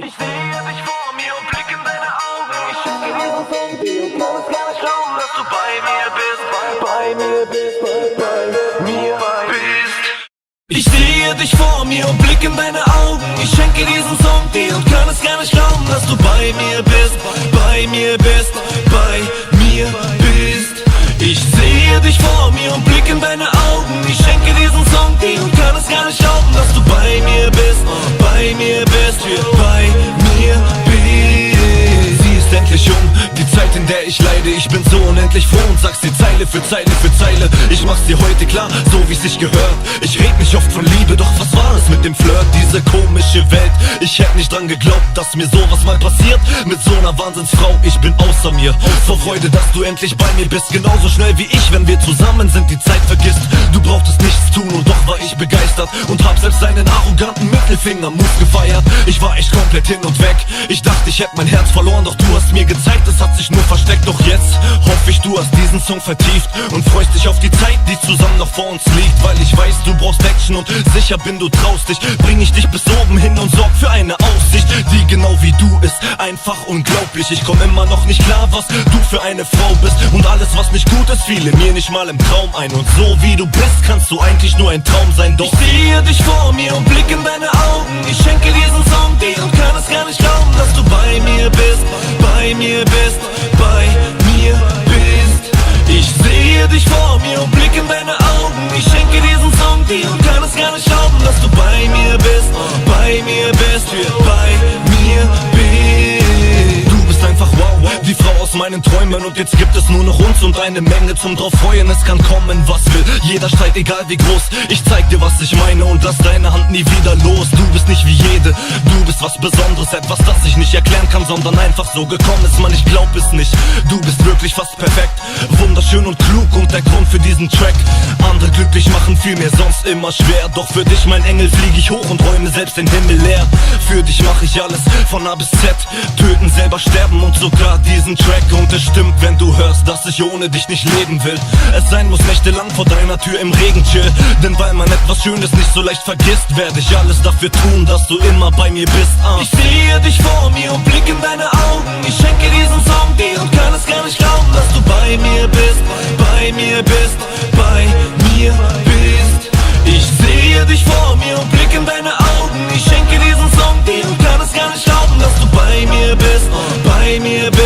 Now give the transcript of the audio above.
Ich sehe dich vor mir und blick in deine Augen. Ich schicke diesen Song dir und kann es gar nicht glauben, dass du bei mir bist, bei mir bist, bei mir bist. Ich sehe dich vor mir und blick in deine Augen. Ich schenke diesen Song dir und kann es gar nicht glauben, dass du bei mir bist, bei mir bist, bei mir bist. Ich sehe dich vor mir und blick in deine Augen. Ich schenke diesen Song dir und kann es gar nicht glauben, dass du bei mir bist, bei mir bist, bei mir bist. Sie ist endlich die Zeit, in der ich leide. Ich bin so unendlich froh und sag's dir Zeile für Zeile für Zeile. Ich mach's dir heute klar, so wie's sich gehört. Ich red nicht oft von Liebe, doch was war es mit dem Flirt? Diese komische Welt, ich hätte nicht dran geglaubt, dass mir sowas mal passiert. Mit so einer Wahnsinnsfrau, ich bin außer mir. Vor Freude, dass du endlich bei mir bist. Genauso schnell wie ich, wenn wir zusammen sind, die Zeit vergisst. Du brauchtest nichts tun und doch war ich begeistert und hab selbst deinen arroganten Mittelfinger-Move gefeiert. Ich war echt komplett hin und weg. Ich dachte, ich hätte mein Herz verloren, doch du hast mir gezeigt, es hat sich nur versteckt. Doch jetzt hoffe ich, du hast diesen Song vertieft und freust dich auf die Zeit, die zusammen noch vor uns liegt. Weil ich weiß, du brauchst Action und sicher bin, du traust dich. Bring ich dich bis oben hin und sorg für eine Aussicht, die genau wie du ist, einfach unglaublich. Ich komm immer noch nicht klar, was du für eine Frau bist. Und alles, was nicht gut ist, fiele mir nicht mal im Traum ein. Und so wie du bist, kannst du eigentlich nur ein Traum sein. Doch ich sehe dich vor mir und blick in deine Augen. Ich schenke diesen Song dir und kann es gar nicht glauben, dass du bei mir bist, bei mir bist, bei mir bist. Ich sehe dich vor mir und blick in deine Augen. Ich schenke diesen Song dir und kann es gar nicht glauben, dass du bei mir bist, bei mir bist, bei mir bist. Du bist einfach wow, die Frau aus meinen Träumen. Und jetzt gibt es nur noch uns und eine Menge zum drauf freuen. Es kann kommen, was will, jeder Streit, egal wie groß. Ich zeig dir, was ich meine und lass deine Hand nie wieder los. Du bist nicht wie jede, du bist was Besonderes. Etwas, das ich nicht erklären kann, sondern einfach so gekommen ist. Man, ich glaub es nicht, du bist wirklich fast perfekt. Wunderschön und klug und der Grund für diesen Track. Andere glücklich machen fiel mir sonst immer schwer. Doch für dich, mein Engel, flieg ich hoch und räume selbst den Himmel leer. Für dich mach ich alles, von A bis Z. Töten, selber sterben und sogar diesen Track. Und es stimmt, wenn du hörst, dass ich ohne dich nicht leben will. Es sein muss nächtelang vor deiner Tür im Regen chill. Denn weil man etwas Schönes nicht so leicht vergisst, werde ich alles dafür tun, dass du immer bei mir bist. Ich sehe dich vor mir und blick in deine Augen. Ich schenke diesen Song dir und kann es gar nicht glauben, dass du bei mir bist, bei mir bist, bei mir bist. Ich sehe dich vor mir und blick in deine Augen. Ich schenke diesen Song dir und kann es gar nicht glauben, dass du bei mir bist, bei mir bist.